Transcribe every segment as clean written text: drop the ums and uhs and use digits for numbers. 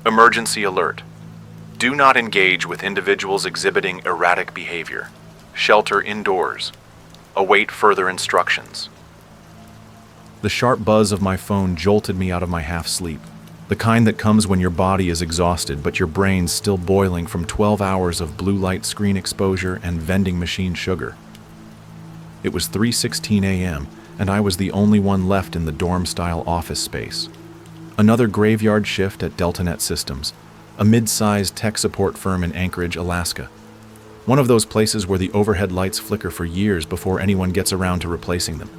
Emergency alert. Do not engage with individuals exhibiting erratic behavior. Shelter indoors. Await further instructions. The sharp buzz of my phone jolted me out of my half-sleep, the kind that comes when your body is exhausted but your brain's still boiling from 12 hours of blue light screen exposure and vending machine sugar. It was 3:16 a.m., and I was the only one left in the dorm-style office space. Another graveyard shift at DeltaNet Systems, a mid-sized tech support firm in Anchorage, Alaska. One of those places where the overhead lights flicker for years before anyone gets around to replacing them.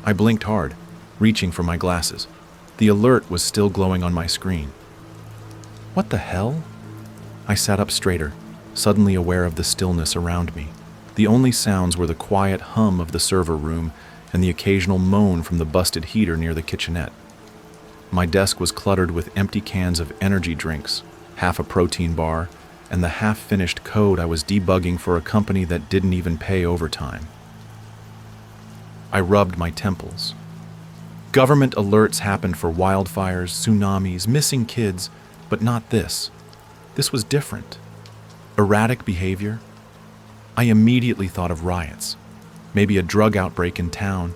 I blinked hard, reaching for my glasses. The alert was still glowing on my screen. What the hell? I sat up straighter, suddenly aware of the stillness around me. The only sounds were the quiet hum of the server room and the occasional moan from the busted heater near the kitchenette. My desk was cluttered with empty cans of energy drinks, half a protein bar, and the half-finished code I was debugging for a company that didn't even pay overtime. I rubbed my temples. Government alerts happened for wildfires, tsunamis, missing kids, but not this. This was different. Erratic behavior. I immediately thought of riots, maybe a drug outbreak in town,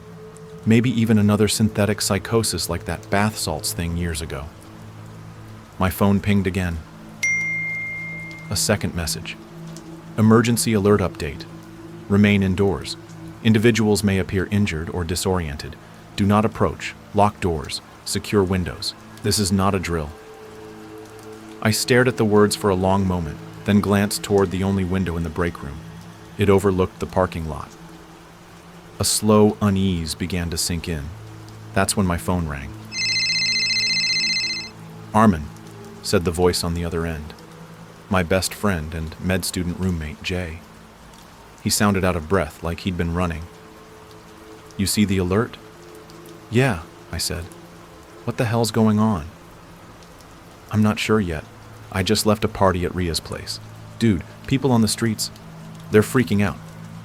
maybe even another synthetic psychosis like that bath salts thing years ago. My phone pinged again. A second message. Emergency alert update. Remain indoors. Individuals may appear injured or disoriented. Do not approach. Lock doors. Secure windows. This is not a drill. I stared at the words for a long moment, then glanced toward the only window in the break room. It overlooked the parking lot. A slow unease began to sink in. That's when my phone rang. "Armin," said the voice on the other end. My best friend and med student roommate, Jay. He sounded out of breath, like he'd been running. "You see the alert?" "Yeah," I said. "What the hell's going on?" "I'm not sure yet. I just left a party at Ria's place. Dude, people on the streets, they're freaking out.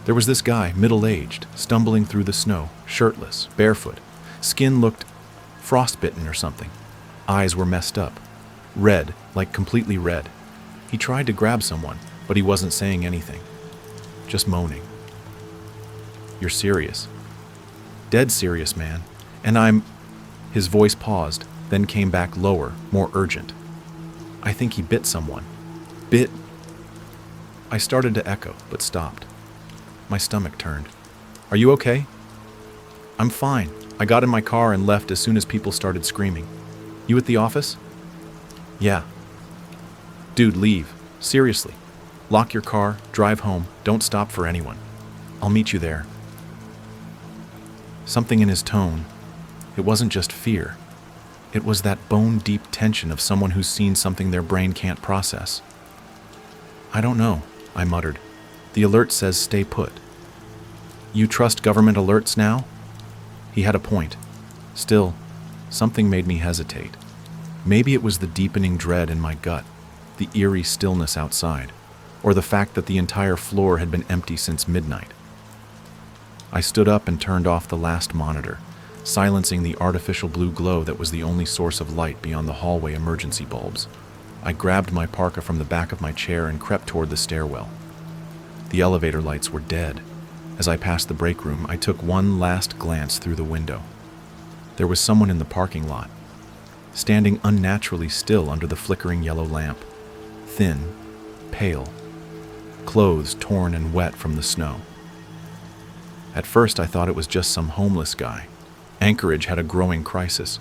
There was this guy, middle-aged, stumbling through the snow, shirtless, barefoot. Skin looked frostbitten or something. Eyes were messed up. Red, like completely red. He tried to grab someone, but he wasn't saying anything. Just moaning." "You're serious?" "Dead serious, man. And His voice paused, then came back lower, more urgent. "I think he bit someone." "Bit?" I started to echo, but stopped. My stomach turned. "Are you okay?" "I'm fine. I got in my car and left as soon as people started screaming." "You at the office?" "Yeah." "Dude, leave. Seriously. Lock your car, drive home, don't stop for anyone. I'll meet you there." Something in his tone. It wasn't just fear. It was that bone-deep tension of someone who's seen something their brain can't process. "I don't know," I muttered. "The alert says stay put." "You trust government alerts now?" He had a point. Still, something made me hesitate. Maybe it was the deepening dread in my gut, the eerie stillness outside, or the fact that the entire floor had been empty since midnight. I stood up and turned off the last monitor, silencing the artificial blue glow that was the only source of light beyond the hallway emergency bulbs. I grabbed my parka from the back of my chair and crept toward the stairwell. The elevator lights were dead. As I passed the break room, I took one last glance through the window. There was someone in the parking lot, standing unnaturally still under the flickering yellow lamp, thin, pale, clothes torn and wet from the snow. At first, I thought it was just some homeless guy. Anchorage had a growing crisis.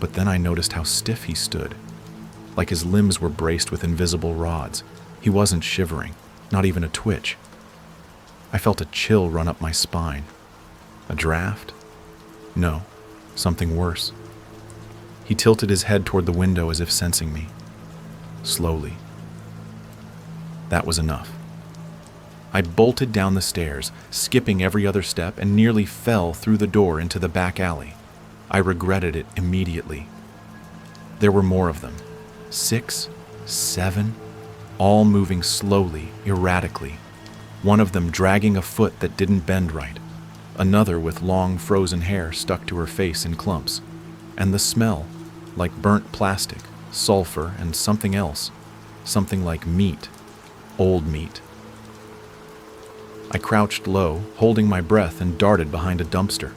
But then I noticed how stiff he stood, like his limbs were braced with invisible rods. He wasn't shivering, not even a twitch. I felt a chill run up my spine. A draft? No, something worse. He tilted his head toward the window as if sensing me. Slowly. That was enough. I bolted down the stairs, skipping every other step, and nearly fell through the door into the back alley. I regretted it immediately. There were more of them. 6, 7, all moving slowly, erratically. One of them dragging a foot that didn't bend right. Another with long, frozen hair stuck to her face in clumps. And the smell, like burnt plastic, sulfur, and something else. Something like meat. Old meat. I crouched low, holding my breath, and darted behind a dumpster.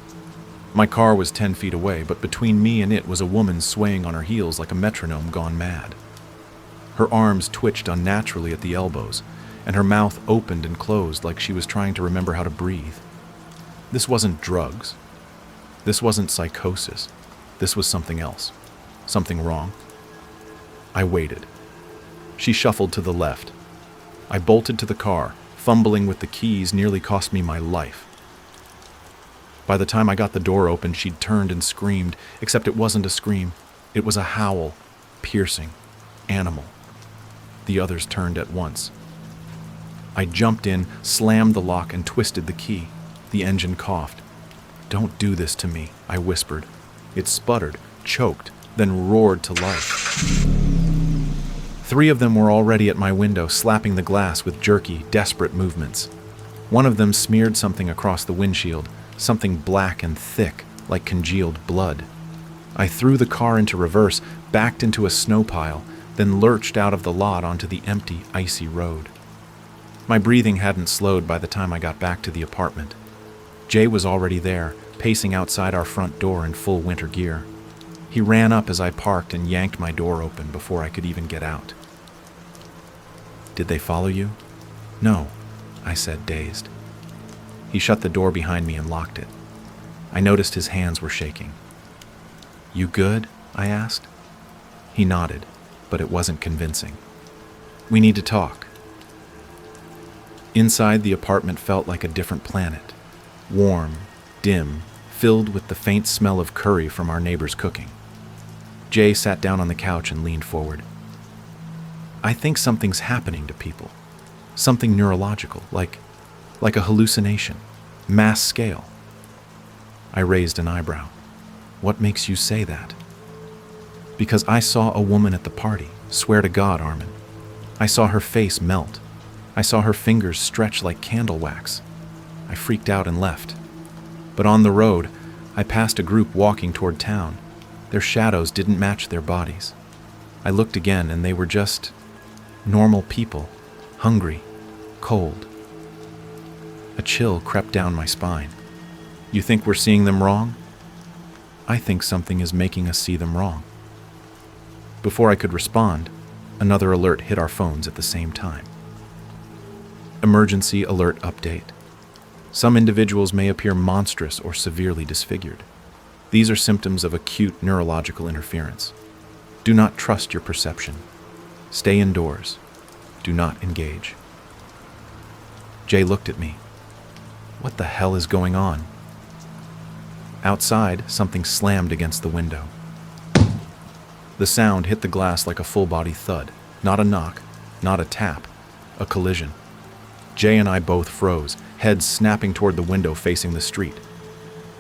My car was 10 feet away, but between me and it was a woman swaying on her heels like a metronome gone mad. Her arms twitched unnaturally at the elbows, and her mouth opened and closed like she was trying to remember how to breathe. This wasn't drugs. This wasn't psychosis. This was something else. Something wrong. I waited. She shuffled to the left. I bolted to the car, fumbling with the keys nearly cost me my life. By the time I got the door open, she'd turned and screamed, except it wasn't a scream. It was a howl, piercing, animal. The others turned at once. I jumped in, slammed the lock, and twisted the key. The engine coughed. "Don't do this to me," I whispered. It sputtered, choked, then roared to life. 3 of them were already at my window, slapping the glass with jerky, desperate movements. One of them smeared something across the windshield, something black and thick, like congealed blood. I threw the car into reverse, backed into a snow pile, then lurched out of the lot onto the empty, icy road. My breathing hadn't slowed by the time I got back to the apartment. Jay was already there, pacing outside our front door in full winter gear. He ran up as I parked and yanked my door open before I could even get out. "Did they follow you?" "No," I said, dazed. He shut the door behind me and locked it. I noticed his hands were shaking. "You good?" I asked. He nodded, but it wasn't convincing. "We need to talk." Inside, the apartment felt like a different planet. Warm, dim, filled with the faint smell of curry from our neighbor's cooking. Jay sat down on the couch and leaned forward. "I think something's happening to people. Something neurological, like a hallucination. Mass scale." I raised an eyebrow. "What makes you say that?" "Because I saw a woman at the party. Swear to God, Armin. I saw her face melt. I saw her fingers stretch like candle wax. I freaked out and left. But on the road, I passed a group walking toward town. Their shadows didn't match their bodies. I looked again, and they were just normal people, hungry, cold." A chill crept down my spine. "You think we're seeing them wrong?" "I think something is making us see them wrong." Before I could respond, another alert hit our phones at the same time. Emergency alert update. Some individuals may appear monstrous or severely disfigured. These are symptoms of acute neurological interference. Do not trust your perception. Stay indoors. Do not engage. Jay looked at me. What the hell is going on? Outside, something slammed against the window. The sound hit the glass like a full-body thud. Not a knock, not a tap, a collision. Jay and I both froze, heads snapping toward the window facing the street.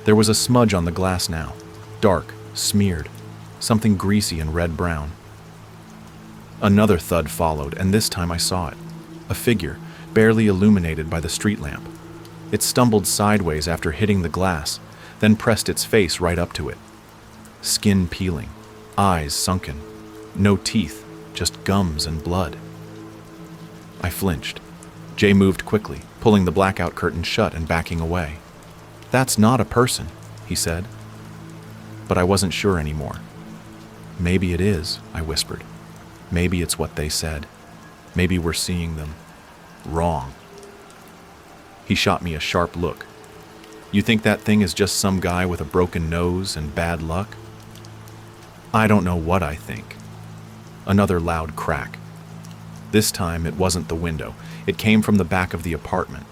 There was a smudge on the glass now, dark, smeared, something greasy and red-brown. Another thud followed, and this time I saw it. A figure, barely illuminated by the street lamp. It stumbled sideways after hitting the glass, then pressed its face right up to it. Skin peeling, eyes sunken, no teeth, just gums and blood. I flinched. Jay moved quickly, pulling the blackout curtain shut and backing away. "That's not a person," he said. But I wasn't sure anymore. "Maybe it is," I whispered. "Maybe it's what they said. Maybe we're seeing them wrong." He shot me a sharp look. "You think that thing is just some guy with a broken nose and bad luck?" "I don't know what I think." Another loud crack. This time it wasn't the window. It came from the back of the apartment.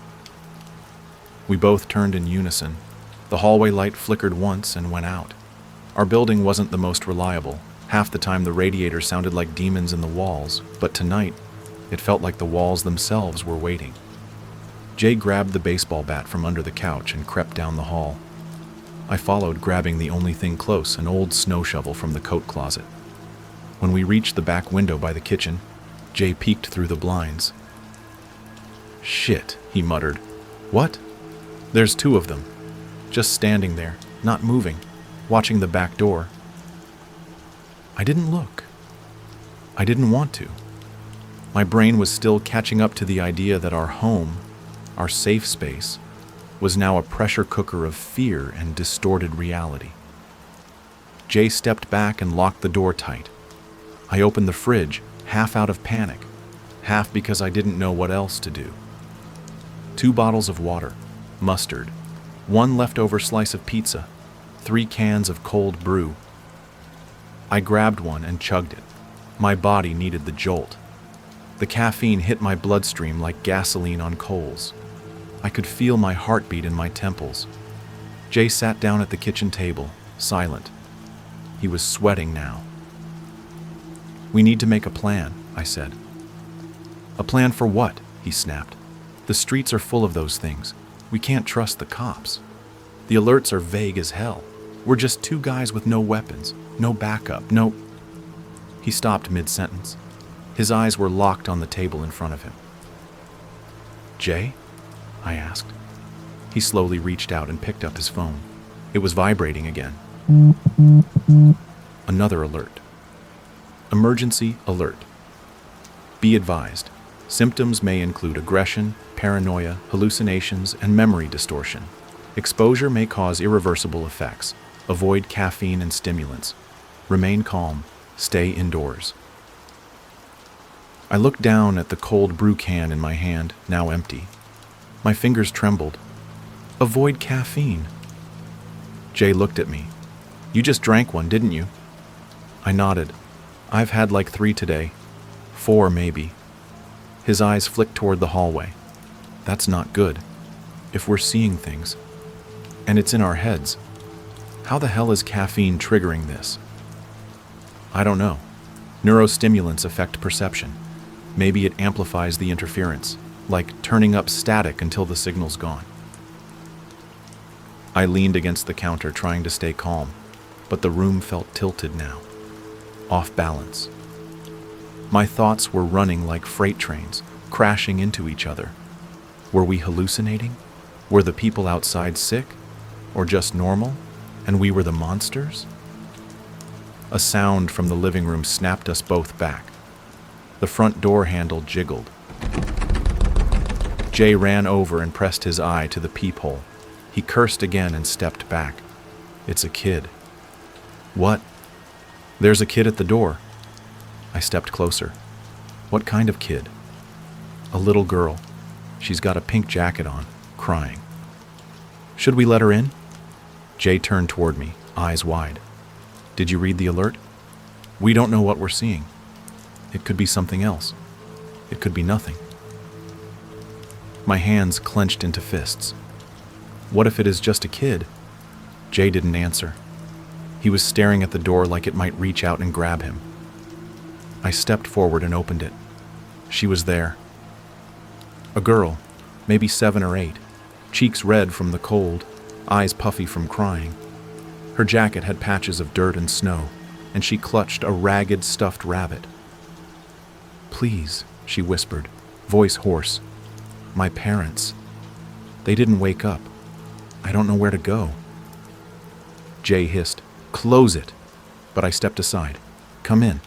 We both turned in unison. The hallway light flickered once and went out. Our building wasn't the most reliable. Half the time the radiators sounded like demons in the walls, but tonight it felt like the walls themselves were waiting. Jay grabbed the baseball bat from under the couch and crept down the hall. I followed, grabbing the only thing close, an old snow shovel from the coat closet. When we reached the back window by the kitchen, Jay peeked through the blinds. "Shit," he muttered. "What?" "There's 2 of them, just standing there, not moving, watching the back door." I didn't look. I didn't want to. My brain was still catching up to the idea that our home, our safe space, was now a pressure cooker of fear and distorted reality. Jay stepped back and locked the door tight. I opened the fridge, half out of panic, half because I didn't know what else to do. 2 bottles of water, mustard, 1 leftover slice of pizza, 3 cans of cold brew. I grabbed one and chugged it. My body needed the jolt. The caffeine hit my bloodstream like gasoline on coals. I could feel my heartbeat in my temples. Jay sat down at the kitchen table, silent. He was sweating now. "We need to make a plan," I said. "A plan for what?" he snapped. "The streets are full of those things. We can't trust the cops. The alerts are vague as hell. We're just 2 guys with no weapons, no backup, no—" He stopped mid-sentence. His eyes were locked on the table in front of him. "Jay?" I asked. He slowly reached out and picked up his phone. It was vibrating again. Another alert. Emergency alert. Be advised, symptoms may include aggression, paranoia, hallucinations, and memory distortion. Exposure may cause irreversible effects. Avoid caffeine and stimulants. Remain calm. Stay indoors. I looked down at the cold brew can in my hand, now empty. My fingers trembled. Avoid caffeine. Jay looked at me. "You just drank one, didn't you?" I nodded. "I've had like 3 today. 4 maybe." His eyes flicked toward the hallway. "That's not good. If we're seeing things, and it's in our heads, how the hell is caffeine triggering this?" "I don't know. Neurostimulants affect perception. Maybe it amplifies the interference, like turning up static until the signal's gone." I leaned against the counter, trying to stay calm, but the room felt tilted now, off balance. My thoughts were running like freight trains, crashing into each other. Were we hallucinating? Were the people outside sick? Or just normal? And we were the monsters? A sound from the living room snapped us both back. The front door handle jiggled. Jay ran over and pressed his eye to the peephole. He cursed again and stepped back. "It's a kid." "What?" "There's a kid at the door." I stepped closer. "What kind of kid?" "A little girl. She's got a pink jacket on, crying." "Should we let her in?" Jay turned toward me, eyes wide. "Did you read the alert? We don't know what we're seeing. It could be something else. It could be nothing." My hands clenched into fists. What if it is just a kid? Jay didn't answer. He was staring at the door like it might reach out and grab him. I stepped forward and opened it. She was there. A girl, maybe 7 or 8, cheeks red from the cold, eyes puffy from crying. Her jacket had patches of dirt and snow, and she clutched a ragged stuffed rabbit. "Please," she whispered, voice hoarse. "My parents. They didn't wake up. I don't know where to go." Jay hissed, "Close it!" But I stepped aside. "Come in."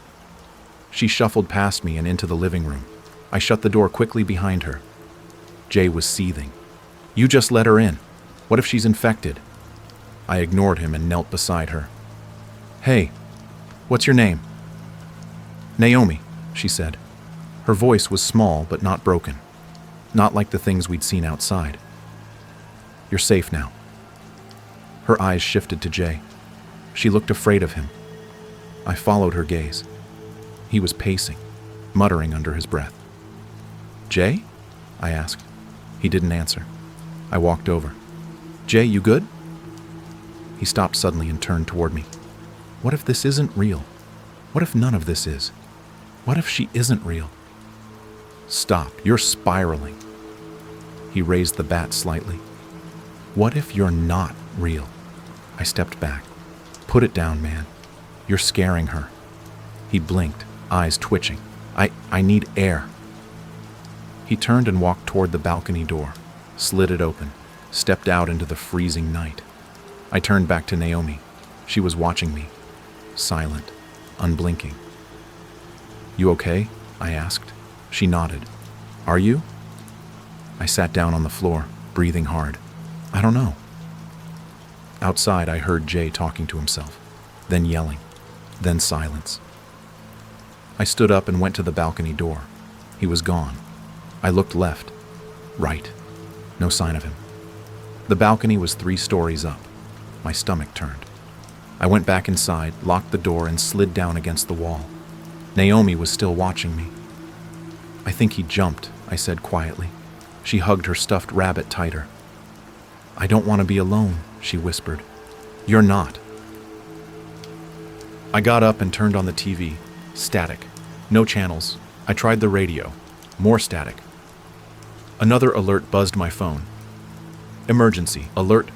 She shuffled past me and into the living room. I shut the door quickly behind her. Jay was seething. "You just let her in. What if she's infected?" I ignored him and knelt beside her. "Hey, what's your name?" "Naomi," she said. Her voice was small but not broken. Not like the things we'd seen outside. "You're safe now." Her eyes shifted to Jay. She looked afraid of him. I followed her gaze. He was pacing, muttering under his breath. "Jay?" I asked. He didn't answer. I walked over. "Jay, you good?" He stopped suddenly and turned toward me. "What if this isn't real? What if none of this is? What if she isn't real?" "Stop, you're spiraling." He raised the bat slightly. "What if you're not real?" I stepped back. "Put it down, man. You're scaring her." He blinked, eyes twitching. I need air." He turned and walked toward the balcony door, slid it open, stepped out into the freezing night. I turned back to Naomi. She was watching me, silent. unblinking. "You okay?" I asked. She nodded. "Are you?" I sat down on the floor, breathing hard. "I don't know." Outside, I heard Jay talking to himself, then yelling, then silence. I stood up and went to the balcony door. He was gone. I looked left, right. No sign of him. The balcony was 3 stories up. My stomach turned. I went back inside, locked the door, and slid down against the wall. Naomi was still watching me. "I think he jumped," I said quietly. She hugged her stuffed rabbit tighter. "I don't want to be alone," she whispered. "You're not." I got up and turned on the TV. Static. No channels. I tried the radio. More static. Another alert buzzed my phone. "Emergency. Alert.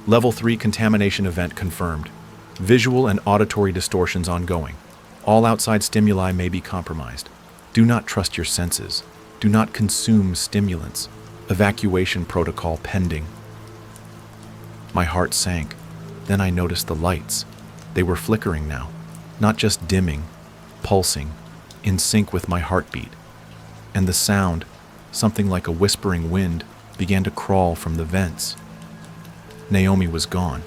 Level 3 contamination event confirmed. Visual and auditory distortions ongoing. All outside stimuli may be compromised. Do not trust your senses. Do not consume stimulants. Evacuation protocol pending." My heart sank. Then I noticed the lights. They were flickering now, not just dimming, pulsing, in sync with my heartbeat. And the sound, something like a whispering wind, began to crawl from the vents. Naomi was gone.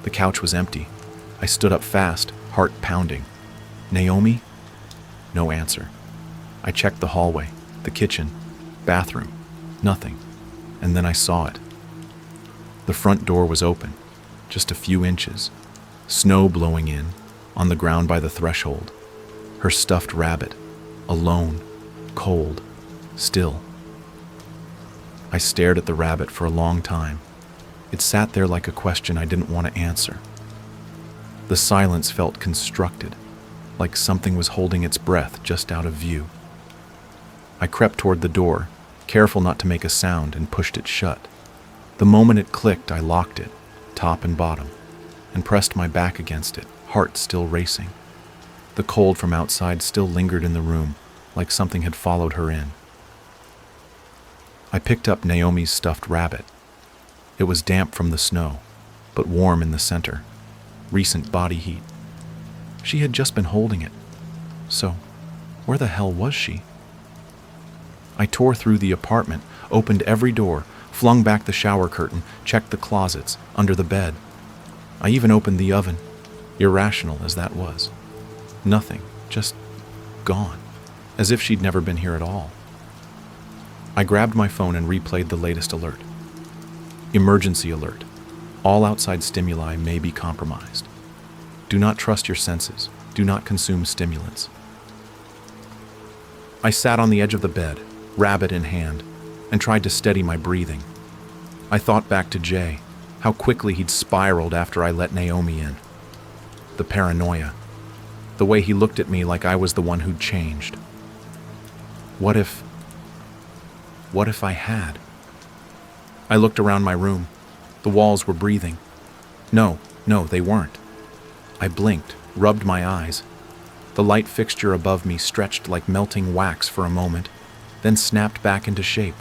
The couch was empty. I stood up fast, heart pounding. "Naomi?" No answer. I checked the hallway, the kitchen, bathroom. Nothing. And then I saw it. The front door was open, just a few inches. Snow blowing in, on the ground by the threshold. Her stuffed rabbit, alone, cold, still. I stared at the rabbit for a long time. It sat there like a question I didn't want to answer. The silence felt constructed, like something was holding its breath just out of view. I crept toward the door, careful not to make a sound, and pushed it shut. The moment it clicked, I locked it, top and bottom, and pressed my back against it, heart still racing. The cold from outside still lingered in the room, like something had followed her in. I picked up Naomi's stuffed rabbit. It was damp from the snow, but warm in the center. Recent body heat. She had just been holding it. So, where the hell was she? I tore through the apartment, opened every door, flung back the shower curtain, checked the closets, under the bed. I even opened the oven, irrational as that was. Nothing, just gone, as if she'd never been here at all. I grabbed my phone and replayed the latest alert. Emergency alert. All outside stimuli may be compromised. Do not trust your senses. Do not consume stimulants. I sat on the edge of the bed, rabbit in hand, and tried to steady my breathing. I thought back to Jay, how quickly he'd spiraled after I let Naomi in. The paranoia. The way he looked at me like I was the one who'd changed. What if I had? I looked around my room. The walls were breathing. No, they weren't. I blinked, rubbed my eyes. The light fixture above me stretched like melting wax for a moment, then snapped back into shape.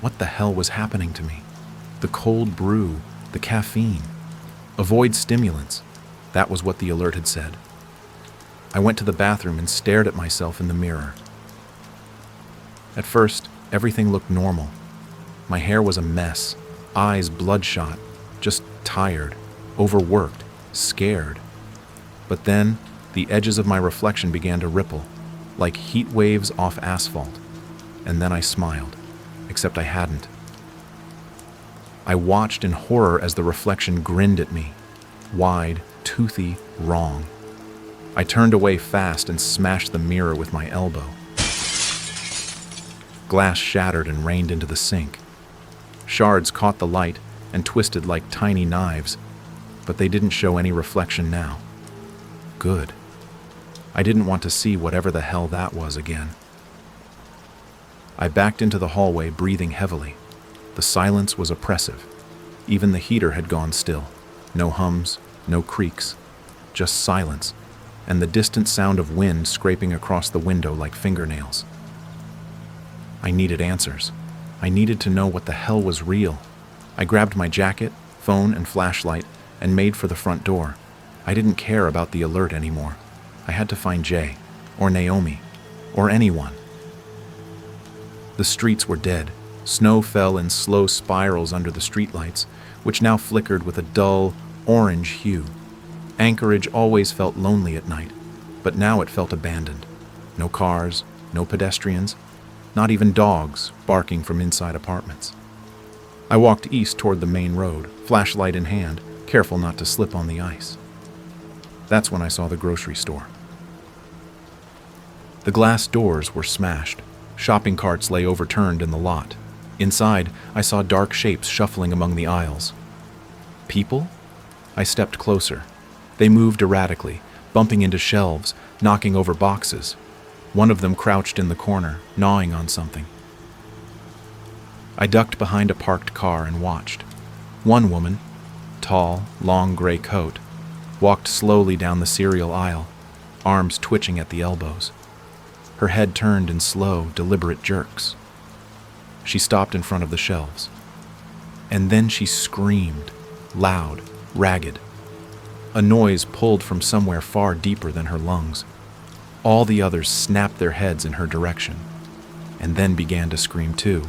What the hell was happening to me? The cold brew, the caffeine. Avoid stimulants. That was what the alert had said. I went to the bathroom and stared at myself in the mirror. At first, everything looked normal. My hair was a mess, eyes bloodshot, just tired, overworked, scared. But then, the edges of my reflection began to ripple, like heat waves off asphalt. And then I smiled, except I hadn't. I watched in horror as the reflection grinned at me, wide, toothy, wrong. I turned away fast and smashed the mirror with my elbow. Glass shattered and rained into the sink. Shards caught the light and twisted like tiny knives, but they didn't show any reflection now. Good. I didn't want to see whatever the hell that was again. I backed into the hallway, breathing heavily. The silence was oppressive. Even the heater had gone still. No hums, no creaks, just silence, and the distant sound of wind scraping across the window like fingernails. I needed answers. I needed to know what the hell was real. I grabbed my jacket, phone, and flashlight and made for the front door. I didn't care about the alert anymore. I had to find Jay, or Naomi, or anyone. The streets were dead. Snow fell in slow spirals under the streetlights, which now flickered with a dull, orange hue. Anchorage always felt lonely at night, but now it felt abandoned. No cars, no pedestrians, not even dogs barking from inside apartments. I walked east toward the main road, flashlight in hand, careful not to slip on the ice. That's when I saw the grocery store. The glass doors were smashed. Shopping carts lay overturned in the lot. Inside, I saw dark shapes shuffling among the aisles. People? I stepped closer. They moved erratically, bumping into shelves, knocking over boxes. One of them crouched in the corner, gnawing on something. I ducked behind a parked car and watched. One woman, tall, long gray coat, walked slowly down the cereal aisle, arms twitching at the elbows. Her head turned in slow, deliberate jerks. She stopped in front of the shelves. And then she screamed, loud, ragged. A noise pulled from somewhere far deeper than her lungs. All the others snapped their heads in her direction, and then began to scream too.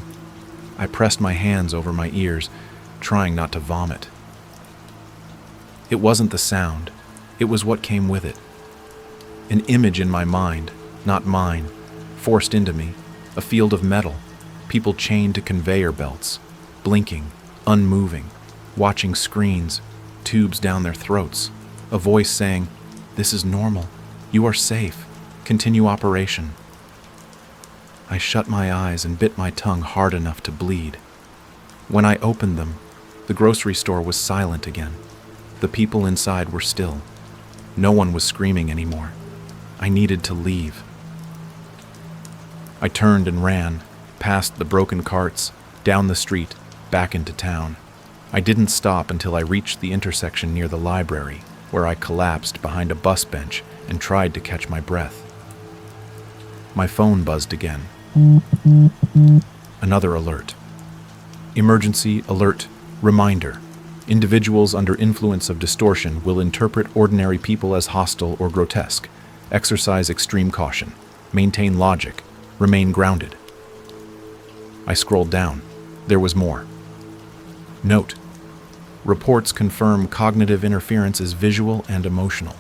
I pressed my hands over my ears, trying not to vomit. It wasn't the sound, it was what came with it. An image in my mind, not mine, forced into me, a field of metal, people chained to conveyor belts, blinking, unmoving, watching screens, tubes down their throats, a voice saying, "This is normal, you are safe, continue operation." I shut my eyes and bit my tongue hard enough to bleed. When I opened them, the grocery store was silent again. The people inside were still. No one was screaming anymore. I needed to leave. I turned and ran, past the broken carts, down the street, back into town. I didn't stop until I reached the intersection near the library, where I collapsed behind a bus bench and tried to catch my breath. My phone buzzed again. Another alert. Emergency alert. Reminder. Individuals under influence of distortion will interpret ordinary people as hostile or grotesque. Exercise extreme caution. Maintain logic. Remain grounded. I scrolled down. There was more. Note. Reports confirm cognitive interference is visual and emotional.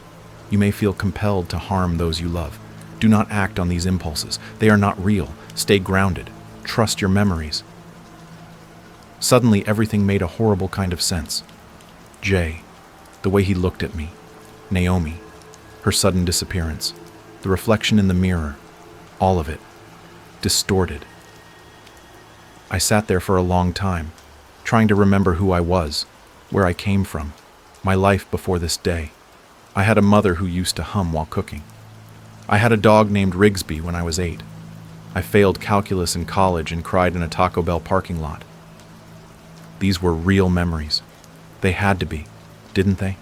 You may feel compelled to harm those you love. Do not act on these impulses. They are not real. Stay grounded. Trust your memories. Suddenly, everything made a horrible kind of sense. Jay, the way he looked at me. Naomi, her sudden disappearance. The reflection in the mirror. All of it. Distorted. I sat there for a long time, trying to remember who I was, where I came from, my life before this day. I had a mother who used to hum while cooking. I had a dog named Rigsby when I was 8. I failed calculus in college and cried in a Taco Bell parking lot. These were real memories. They had to be, didn't they?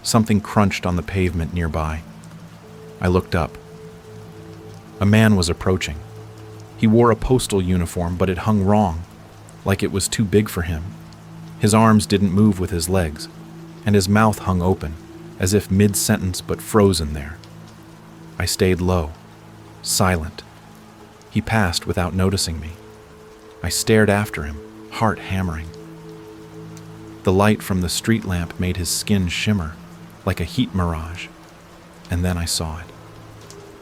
Something crunched on the pavement nearby. I looked up. A man was approaching. He wore a postal uniform, but it hung wrong, like it was too big for him. His arms didn't move with his legs, and his mouth hung open, as if mid-sentence but frozen there. I stayed low, silent. He passed without noticing me. I stared after him, heart hammering. The light from the street lamp made his skin shimmer, like a heat mirage, and then I saw it.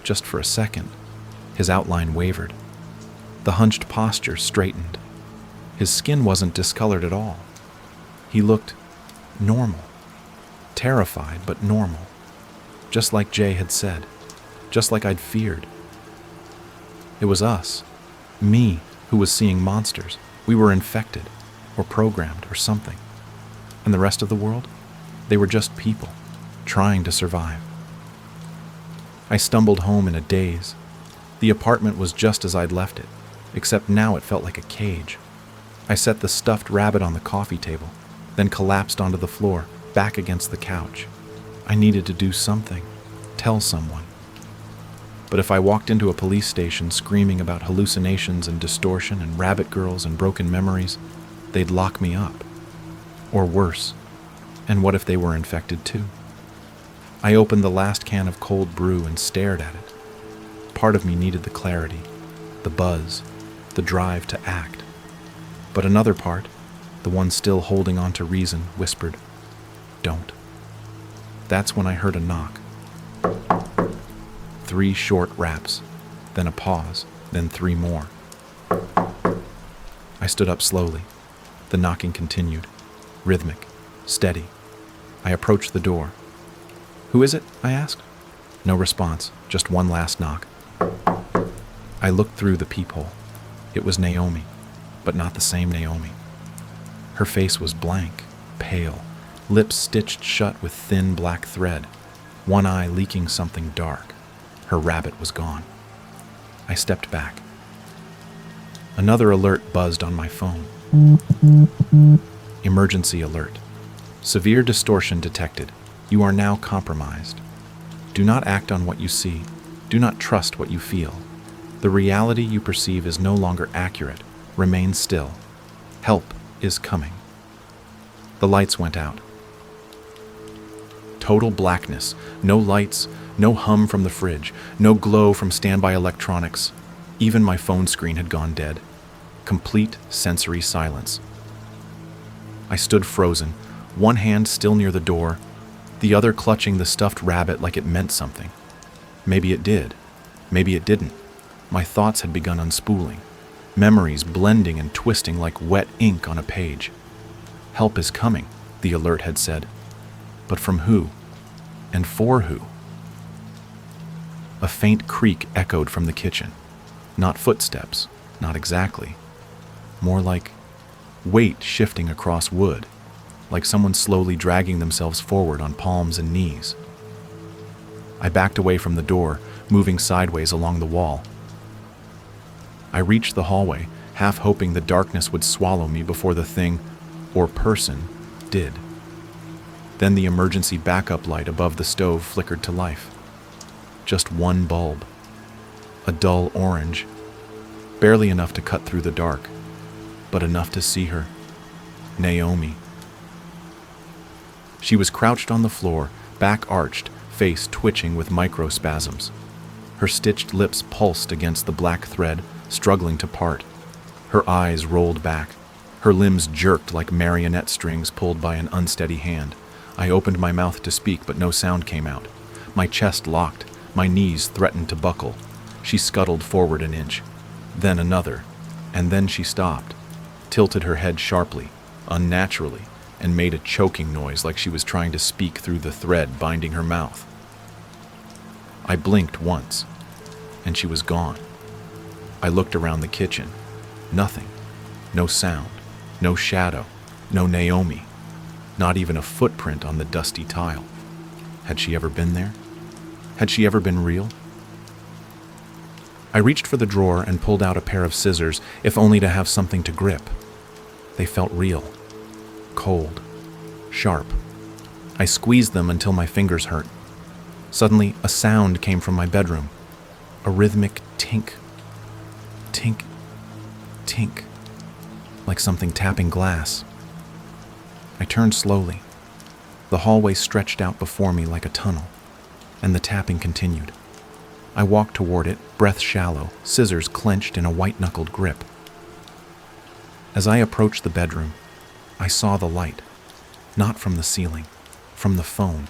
Just for a second, his outline wavered. The hunched posture straightened. His skin wasn't discolored at all. He looked normal. Terrified, but normal. Just like Jay had said. Just like I'd feared. It was us. Me, who was seeing monsters. We were infected, or programmed, or something. And the rest of the world? They were just people, trying to survive. I stumbled home in a daze. The apartment was just as I'd left it, except now it felt like a cage. I set the stuffed rabbit on the coffee table, then collapsed onto the floor, back against the couch. I needed to do something, tell someone. But if I walked into a police station screaming about hallucinations and distortion and rabbit girls and broken memories, they'd lock me up. Or worse, And what if they were infected too? I opened the last can of cold brew and stared at it. Part of me needed the clarity, the buzz, the drive to act. But another part, the one still holding on to reason, whispered, "Don't." That's when I heard a knock. 3 short raps, then a pause, then 3 more. I stood up slowly. The knocking continued, rhythmic, steady. I approached the door. "Who is it?" I asked. No response, just one last knock. I looked through the peephole. It was Naomi, but not the same Naomi. Her face was blank, pale, lips stitched shut with thin black thread, one eye leaking something dark. Her rabbit was gone. I stepped back. Another alert buzzed on my phone. Emergency alert. Severe distortion detected. You are now compromised. Do not act on what you see. Do not trust what you feel. The reality you perceive is no longer accurate. Remain still. Help is coming. The lights went out. Total blackness. No lights, no hum from the fridge, no glow from standby electronics. Even my phone screen had gone dead. Complete sensory silence. I stood frozen, one hand still near the door, the other clutching the stuffed rabbit like it meant something. Maybe it did. Maybe it didn't. My thoughts had begun unspooling, memories blending and twisting like wet ink on a page. Help is coming, the alert had said. But from who? And for who? A faint creak echoed from the kitchen. Not footsteps, not exactly. More like weight shifting across wood, like someone slowly dragging themselves forward on palms and knees. I backed away from the door, moving sideways along the wall. I reached the hallway, half hoping the darkness would swallow me before the thing, or person, did. Then the emergency backup light above the stove flickered to life. Just one bulb. A dull orange, barely enough to cut through the dark, but enough to see her. Naomi. She was crouched on the floor, back arched, face twitching with microspasms. Her stitched lips pulsed against the black thread, struggling to part. Her eyes rolled back. Her limbs jerked like marionette strings pulled by an unsteady hand. I opened my mouth to speak, but no sound came out. My chest locked. My knees threatened to buckle. She scuttled forward an inch, then another, and then she stopped, tilted her head sharply, unnaturally, and made a choking noise like she was trying to speak through the thread binding her mouth. I blinked once, and she was gone. I looked around the kitchen. Nothing. No sound. No shadow. No Naomi. Not even a footprint on the dusty tile. Had she ever been there? Had she ever been real? I reached for the drawer and pulled out a pair of scissors, if only to have something to grip. They felt real. Cold. Sharp. I squeezed them until my fingers hurt. Suddenly, a sound came from my bedroom. A rhythmic tink. Tink. Tink. Like something tapping glass. I turned slowly. The hallway stretched out before me like a tunnel, and the tapping continued. I walked toward it, breath shallow, scissors clenched in a white-knuckled grip. As I approached the bedroom, I saw the light, not from the ceiling, from the phone.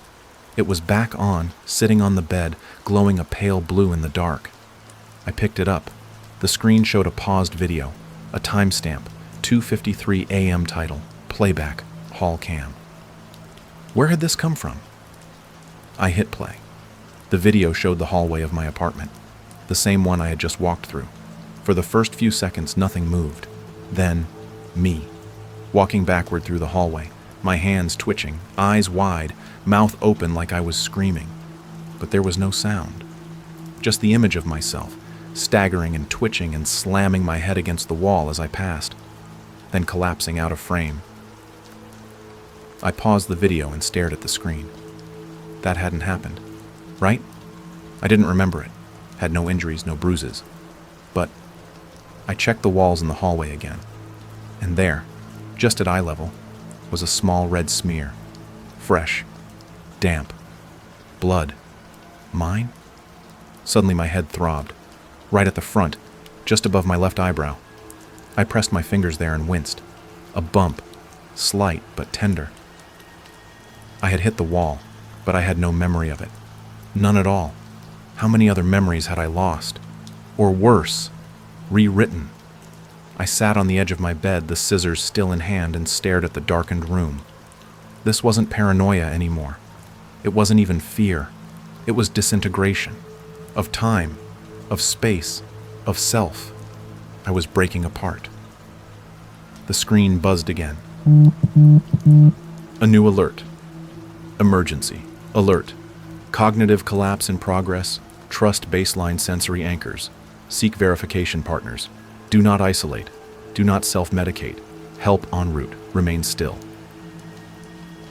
It was back on, sitting on the bed, glowing a pale blue in the dark. I picked it up. The screen showed a paused video, a timestamp, 2:53 a.m. title, playback, hall cam. Where had this come from? I hit play. The video showed the hallway of my apartment, the same one I had just walked through. For the first few seconds, nothing moved. Then, me, walking backward through the hallway, my hands twitching, eyes wide, mouth open like I was screaming. But there was no sound. Just the image of myself, staggering and twitching and slamming my head against the wall as I passed, then collapsing out of frame. I paused the video and stared at the screen. That hadn't happened, right? I didn't remember it. Had no injuries, no bruises. But I checked the walls in the hallway again, and there, just at eye level, was a small red smear. fresh, damp, blood. Mine? Suddenly my head throbbed, right at the front, just above my left eyebrow. I pressed my fingers there and winced. A bump, slight but tender. I had hit the wall, but I had no memory of it. None at all. How many other memories had I lost? Or worse, rewritten? I sat on the edge of my bed, the scissors still in hand, and stared at the darkened room. This wasn't paranoia anymore. It wasn't even fear. It was disintegration. Of time, of space, of self. I was breaking apart. The screen buzzed again. A new alert. Emergency. Alert. Cognitive collapse in progress. Trust baseline sensory anchors. Seek verification partners. Do not isolate. Do not self-medicate. Help en route. Remain still.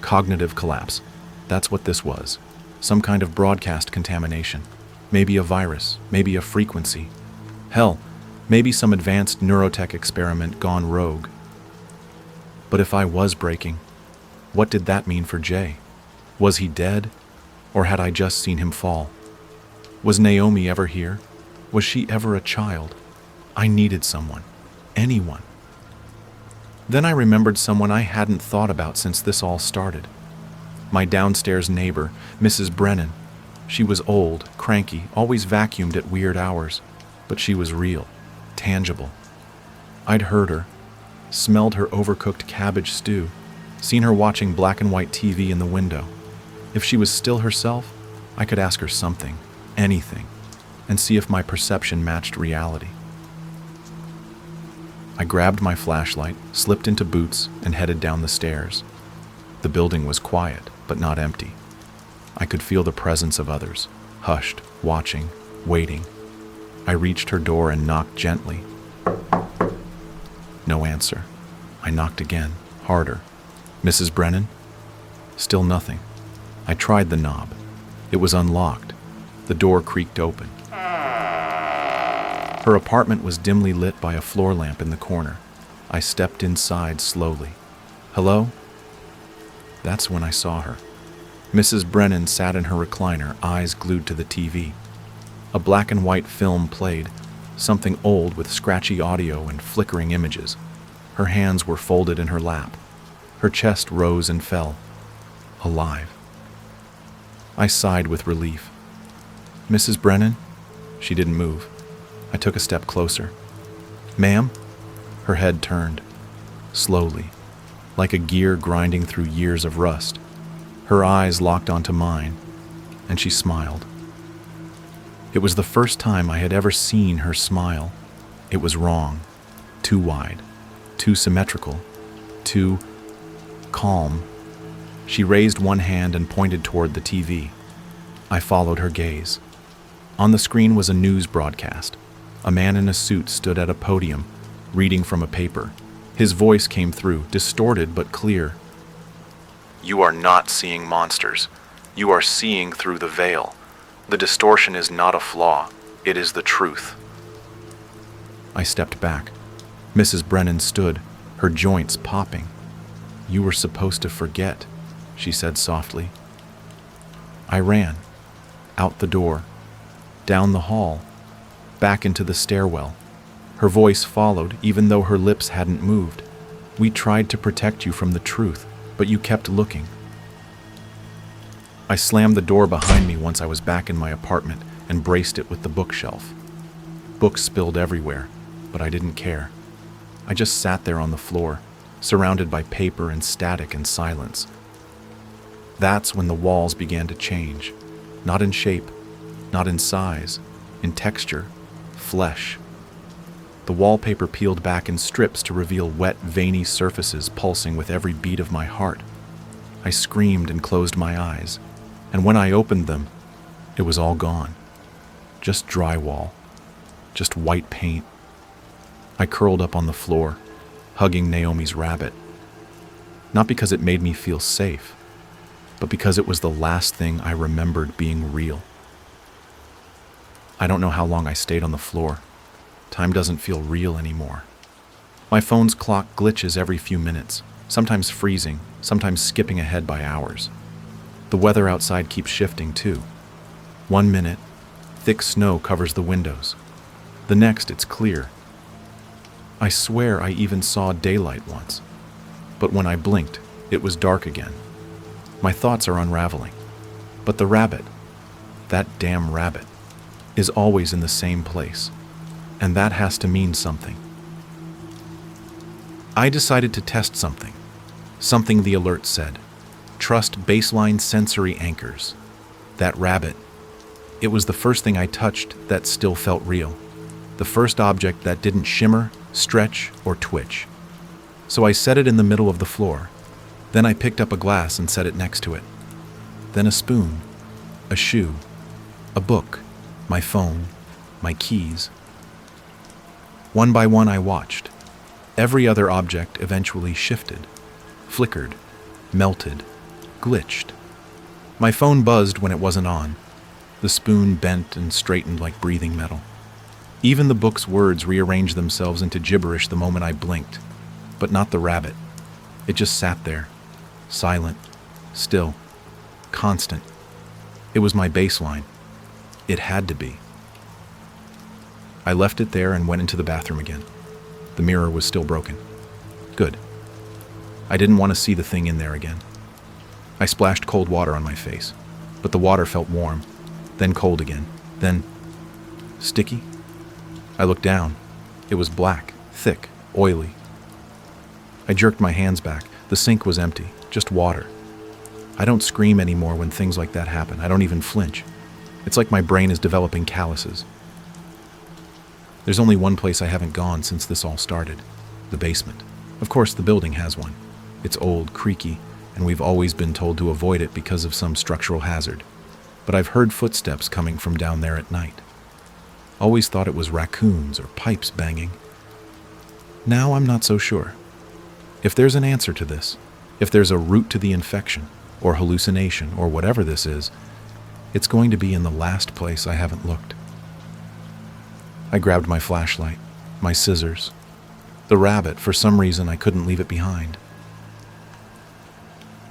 Cognitive collapse. That's what this was. Some kind of broadcast contamination. Maybe a virus. Maybe a frequency. Hell, maybe some advanced neurotech experiment gone rogue. But if I was breaking, what did that mean for Jay? Was he dead? Or had I just seen him fall? Was Naomi ever here? Was she ever a child? I needed someone. Anyone. Then I remembered someone I hadn't thought about since this all started. My downstairs neighbor, Mrs. Brennan. She was old, cranky, always vacuumed at weird hours, but she was real, tangible. I'd heard her, smelled her overcooked cabbage stew, seen her watching black and white TV in the window. If she was still herself, I could ask her something, anything, and see if my perception matched reality. I grabbed my flashlight, slipped into boots, and headed down the stairs. The building was quiet, but not empty. I could feel the presence of others, hushed, watching, waiting. I reached her door and knocked gently. No answer. I knocked again, harder. Mrs. Brennan? Still nothing. I tried the knob. It was unlocked. The door creaked open. Her apartment was dimly lit by a floor lamp in the corner. I stepped inside slowly. Hello? That's when I saw her. Mrs. Brennan sat in her recliner, eyes glued to the TV. A black and white film played, something old with scratchy audio and flickering images. Her hands were folded in her lap. Her chest rose and fell. Alive. I sighed with relief. Mrs. Brennan? She didn't move. I took a step closer. Ma'am? Her head turned. Slowly, like a gear grinding through years of rust. Her eyes locked onto mine, and she smiled. It was the first time I had ever seen her smile. It was wrong. Too wide. Too symmetrical. Too calm. She raised one hand and pointed toward the TV. I followed her gaze. On the screen was a news broadcast. A man in a suit stood at a podium, reading from a paper. His voice came through, distorted but clear. You are not seeing monsters. You are seeing through the veil. The distortion is not a flaw. It is the truth. I stepped back. Mrs. Brennan stood, her joints popping. You were supposed to forget, she said softly. I ran. Out the door. Down the hall. Back into the stairwell. Her voice followed, even though her lips hadn't moved. We tried to protect you from the truth, but you kept looking. I slammed the door behind me once I was back in my apartment and braced it with the bookshelf. Books spilled everywhere, but I didn't care. I just sat there on the floor, surrounded by paper and static and silence. That's when the walls began to change. Not in shape, not in size, in texture, flesh. The wallpaper peeled back in strips to reveal wet, veiny surfaces pulsing with every beat of my heart. I screamed and closed my eyes, and when I opened them, it was all gone. Just drywall, just white paint. I curled up on the floor, hugging Naomi's rabbit. Not because it made me feel safe, but because it was the last thing I remembered being real. I don't know how long I stayed on the floor. Time doesn't feel real anymore. My phone's clock glitches every few minutes, sometimes freezing, sometimes skipping ahead by hours. The weather outside keeps shifting, too. 1 minute, thick snow covers the windows. The next, it's clear. I swear I even saw daylight once. But when I blinked, it was dark again. My thoughts are unraveling. But the rabbit, that damn rabbit, is always in the same place. And that has to mean something. I decided to test something. Something the alert said. Trust baseline sensory anchors. That rabbit. It was the first thing I touched that still felt real. The first object that didn't shimmer, stretch, or twitch. So I set it in the middle of the floor. Then I picked up a glass and set it next to it. Then a spoon, a shoe, a book, my phone, my keys. One by one I watched. Every other object eventually shifted, flickered, melted, glitched. My phone buzzed when it wasn't on. The spoon bent and straightened like breathing metal. Even the book's words rearranged themselves into gibberish the moment I blinked. But not the rabbit. It just sat there, silent, still, constant. It was my baseline. It had to be. I left it there and went into the bathroom again. The mirror was still broken. Good. I didn't want to see the thing in there again. I splashed cold water on my face, but the water felt warm, then cold again, then sticky. I looked down. It was black, thick, oily. I jerked my hands back. The sink was empty, just water. I don't scream anymore when things like that happen. I don't even flinch. It's like my brain is developing calluses. There's only one place I haven't gone since this all started. The basement. Of course, the building has one. It's old, creaky, and we've always been told to avoid it because of some structural hazard. But I've heard footsteps coming from down there at night. Always thought it was raccoons or pipes banging. Now I'm not so sure. If there's an answer to this, if there's a route to the infection, or hallucination, or whatever this is, it's going to be in the last place I haven't looked. I grabbed my flashlight, my scissors. The rabbit, for some reason I couldn't leave it behind.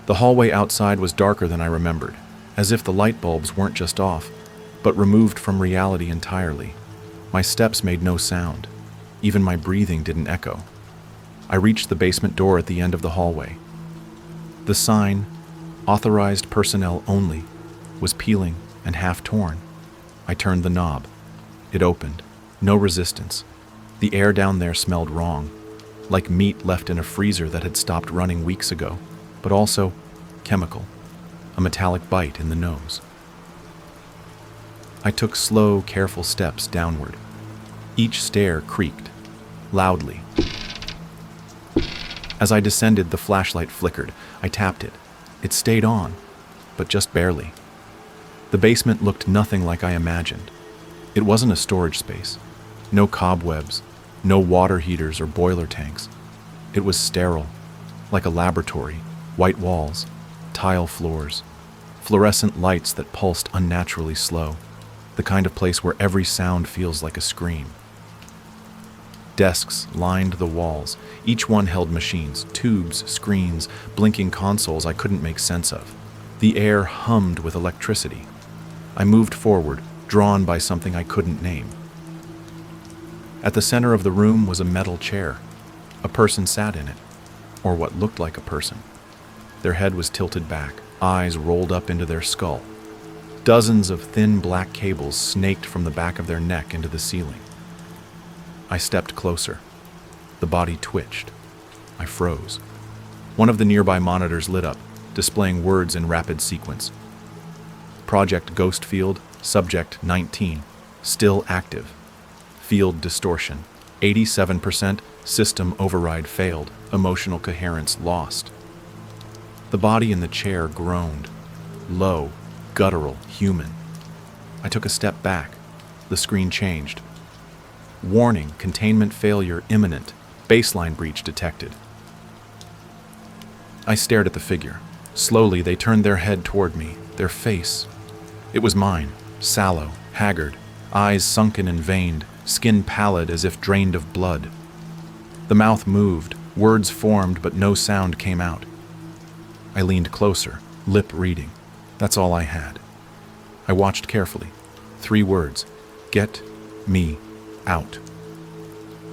The hallway outside was darker than I remembered, as if the light bulbs weren't just off, but removed from reality entirely. My steps made no sound. Even my breathing didn't echo. I reached the basement door at the end of the hallway. The sign, "Authorized personnel only," was peeling and half torn. I turned the knob. It opened. No resistance. The air down there smelled wrong, like meat left in a freezer that had stopped running weeks ago, but also chemical, a metallic bite in the nose. I took slow, careful steps downward. Each stair creaked, loudly. As I descended, the flashlight flickered. I tapped it. It stayed on, but just barely. The basement looked nothing like I imagined. It wasn't a storage space. No cobwebs, no water heaters or boiler tanks. It was sterile, like a laboratory, white walls, tile floors, fluorescent lights that pulsed unnaturally slow, the kind of place where every sound feels like a scream. Desks lined the walls. Each one held machines, tubes, screens, blinking consoles I couldn't make sense of. The air hummed with electricity. I moved forward, drawn by something I couldn't name. At the center of the room was a metal chair. A person sat in it, or what looked like a person. Their head was tilted back, eyes rolled up into their skull. Dozens of thin black cables snaked from the back of their neck into the ceiling. I stepped closer. The body twitched. I froze. One of the nearby monitors lit up, displaying words in rapid sequence. Project Ghost Field, Subject 19, still active. Field distortion, 87%, system override failed, emotional coherence lost. The body in the chair groaned, low, guttural, human. I took a step back. The screen changed. Warning, containment failure imminent. Baseline breach detected. I stared at the figure. Slowly, they turned their head toward me, their face. It was mine, sallow, haggard, eyes sunken and veined, skin pallid as if drained of blood. The mouth moved, words formed, but no sound came out. I leaned closer, lip reading. That's all I had. I watched carefully. 3 words. Get me out.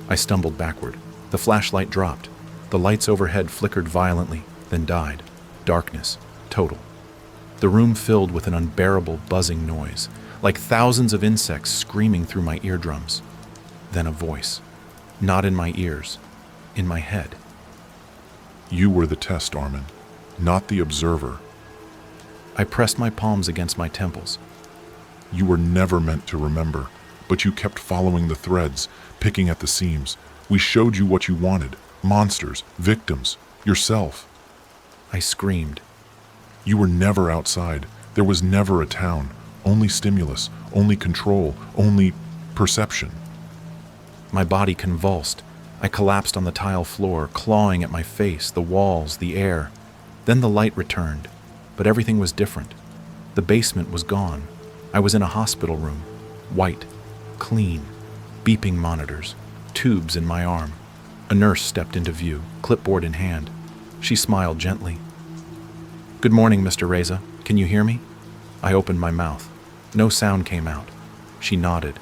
I stumbled backward. The flashlight dropped. The lights overhead flickered violently, then died. Darkness. Total. The room filled with an unbearable buzzing noise, like thousands of insects screaming through my eardrums. Then a voice. Not in my ears. In my head. You were the test, Armin, not the observer. I pressed my palms against my temples. You were never meant to remember, but you kept following the threads, picking at the seams. We showed you what you wanted. Monsters, victims, yourself. I screamed. You were never outside. There was never a town. Only stimulus, only control, only perception. My body convulsed. I collapsed on the tile floor, clawing at my face, the walls, the air. Then the light returned, but everything was different. The basement was gone. I was in a hospital room, white, clean, beeping monitors, tubes in my arm. A nurse stepped into view, clipboard in hand. She smiled gently. "Good morning, Mr. Reza. Can you hear me?" I opened my mouth. No sound came out. She nodded.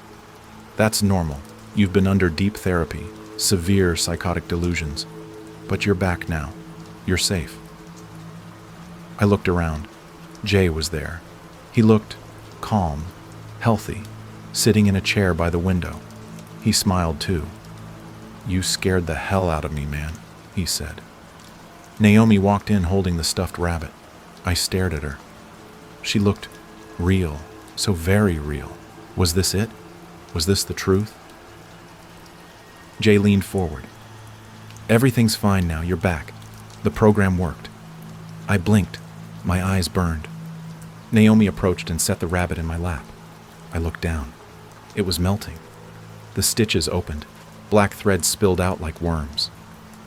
"That's normal. You've been under deep therapy, severe psychotic delusions. But you're back now. You're safe." I looked around. Jay was there. He looked calm, healthy, sitting in a chair by the window. He smiled too. "You scared the hell out of me, man," he said. Naomi walked in holding the stuffed rabbit. I stared at her. She looked real, so very real. Was this it? Was this the truth? Jay leaned forward. "Everything's fine now, you're back. The program worked." I blinked. My eyes burned. Naomi approached and set the rabbit in my lap. I looked down. It was melting. The stitches opened. Black threads spilled out like worms.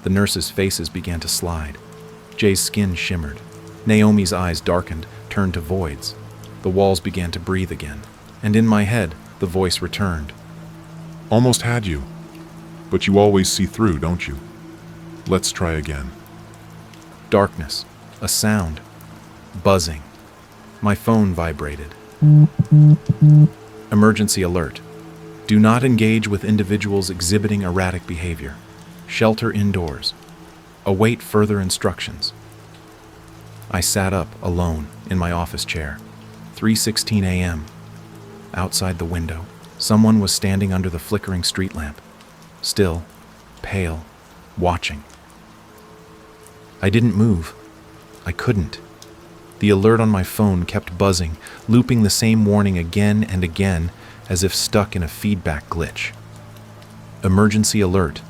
The nurses' faces began to slide. Jay's skin shimmered. Naomi's eyes darkened, turned to voids. The walls began to breathe again. And in my head, the voice returned. "Almost had you. But you always see through, don't you? Let's try again." Darkness. A sound. Buzzing. My phone vibrated. Emergency alert. Do not engage with individuals exhibiting erratic behavior. Shelter indoors. Await further instructions. I sat up, alone, in my office chair. 3:16 a.m. Outside the window, someone was standing under the flickering street lamp. Still, pale, watching. I didn't move. I couldn't. The alert on my phone kept buzzing, looping the same warning again and again, as if stuck in a feedback glitch. Emergency alert.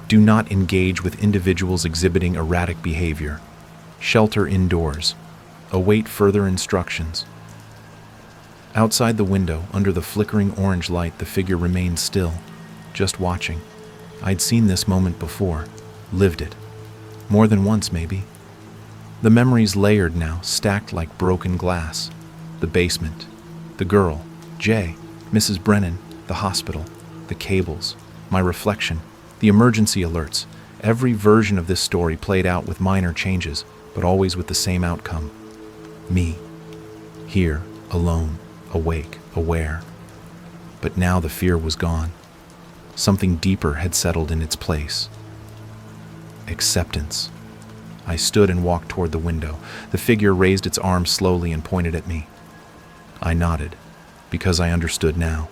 Do not engage with individuals exhibiting erratic behavior. Shelter indoors. Await further instructions. Outside the window, under the flickering orange light, the figure remained still, just watching. I'd seen this moment before, lived it. More than once, maybe. The memories layered now, stacked like broken glass. The basement, the girl, Jay, Mrs. Brennan, the hospital, the cables, my reflection, the emergency alerts. Every version of this story played out with minor changes, but always with the same outcome. Me. Here, alone, awake, aware. But now the fear was gone. Something deeper had settled in its place. Acceptance. I stood and walked toward the window. The figure raised its arm slowly and pointed at me. I nodded, because I understood now.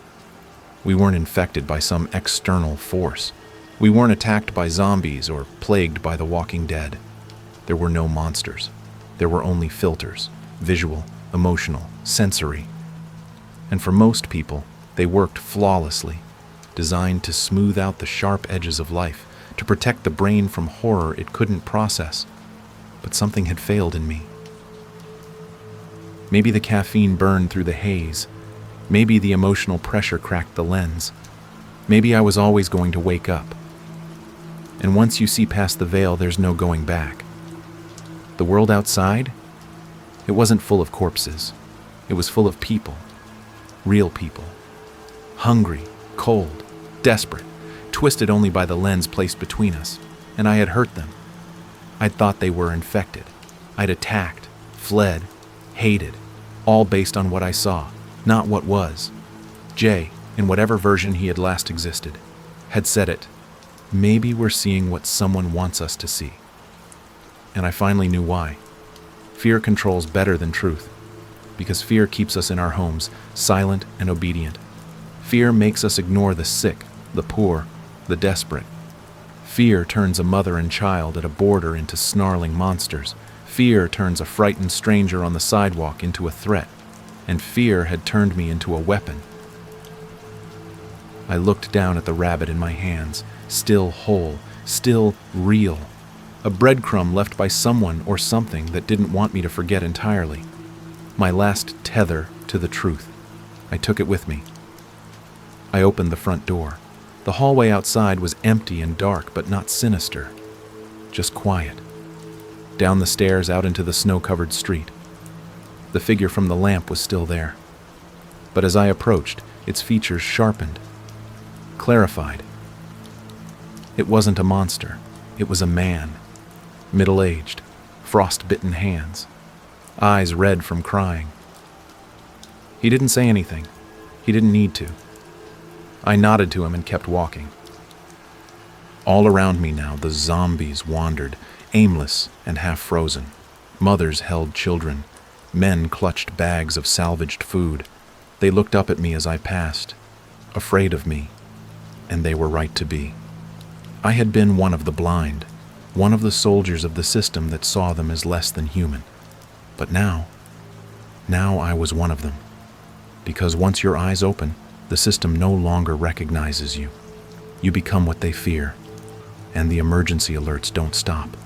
We weren't infected by some external force. We weren't attacked by zombies or plagued by the walking dead. There were no monsters. There were only filters, visual, emotional, sensory. And for most people, they worked flawlessly, designed to smooth out the sharp edges of life, to protect the brain from horror it couldn't process. But something had failed in me. Maybe the caffeine burned through the haze. Maybe the emotional pressure cracked the lens. Maybe I was always going to wake up. And once you see past the veil, there's no going back. The world outside? It wasn't full of corpses. It was full of people. Real people. Hungry, cold, desperate, twisted only by the lens placed between us. And I had hurt them. I'd thought they were infected. I'd attacked, fled, hated. all based on what I saw, not what was. Jay, in whatever version he had last existed, had said it. Maybe we're seeing what someone wants us to see. And I finally knew why. Fear controls better than truth, because fear keeps us in our homes, silent and obedient. Fear makes us ignore the sick, the poor, the desperate. Fear turns a mother and child at a border into snarling monsters. Fear turns a frightened stranger on the sidewalk into a threat, and fear had turned me into a weapon. I looked down at the rabbit in my hands, still whole, still real. A breadcrumb left by someone or something that didn't want me to forget entirely. My last tether to the truth. I took it with me. I opened the front door. The hallway outside was empty and dark, but not sinister. Just quiet. Down the stairs out into the snow-covered street. The figure from the lamp was still there. But as I approached, its features sharpened, clarified. It wasn't a monster. It was a man. Middle-aged, frost-bitten hands. Eyes red from crying. He didn't say anything. He didn't need to. I nodded to him and kept walking. All around me now, the zombies wandered, aimless and half-frozen. Mothers held children. Men clutched bags of salvaged food. They looked up at me as I passed, afraid of me, and they were right to be. I had been one of the blind, one of the soldiers of the system that saw them as less than human. But now I was one of them. Because once your eyes open, the system no longer recognizes you. You become what they fear, and the emergency alerts don't stop.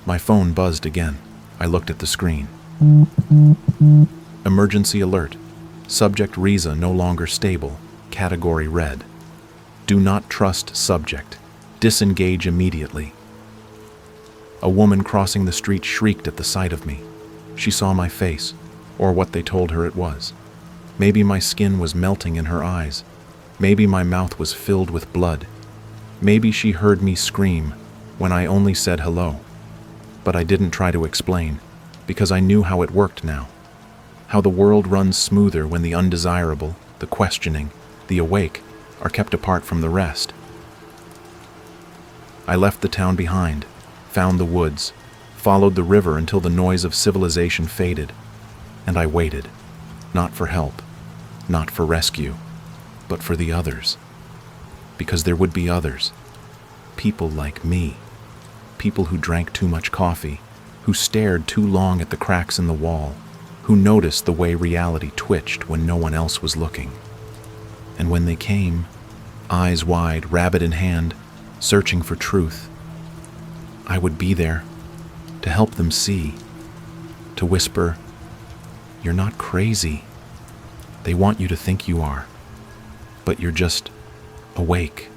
My phone buzzed again. I looked at the screen. Emergency alert. Subject Riza no longer stable. Category red. Do not trust subject. Disengage immediately. A woman crossing the street shrieked at the sight of me. She saw my face, or what they told her it was. Maybe my skin was melting in her eyes. Maybe my mouth was filled with blood. Maybe she heard me scream when I only said hello. But I didn't try to explain, because I knew how it worked now. How the world runs smoother when the undesirable, the questioning, the awake are kept apart from the rest. I left the town behind, found the woods, followed the river until the noise of civilization faded, and I waited, not for help, not for rescue, but for the others. Because there would be others. People like me. People who drank too much coffee, who stared too long at the cracks in the wall, who noticed the way reality twitched when no one else was looking. And when they came, eyes wide, rabbit in hand, searching for truth, I would be there to help them see, to whisper, "You're not crazy. They want you to think you are, but you're just awake."